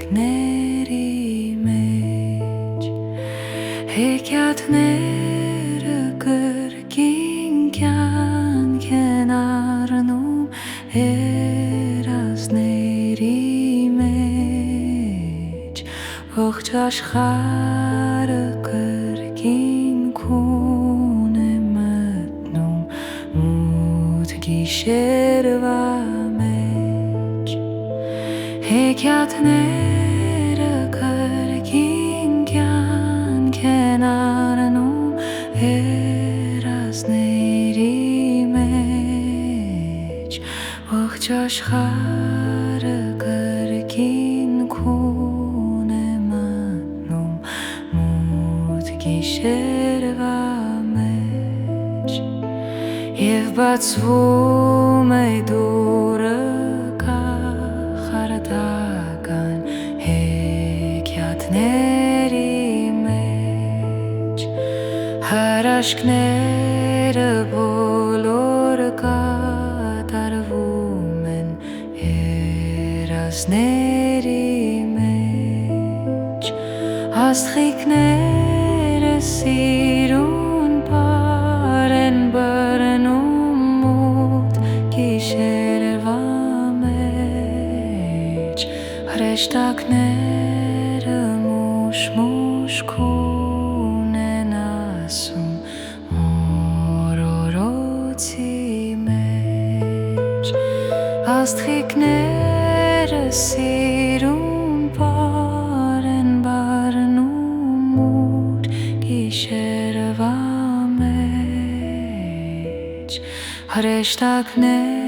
Աղջիկների մեջ հեքիաթները կրկին կյանք են առնում երազների մեջ ողջ աշխարհը կրկին քուն է մտնում մութ գիշերվա մեջ հեքիաթները կրկին կյանք են առնում երազների մեջ ողջ աշխարհը կրկին քուն է մտնում մութ գիշերվա մեջ և բացվում է դուռը կախարդական հեքիաթների մեջ հրաշքները բոլոր կատարվում են երազների մեջ աստղիկները սիրուն պարեն բռնում մութ գիշերվա մեջ հրեշտակները մուշ-մուշ քուն են ասում օրորոցի մեջ աստղիկները սիրուն պարեն բռնում մութ գիշերվա մեջ հրեշտակները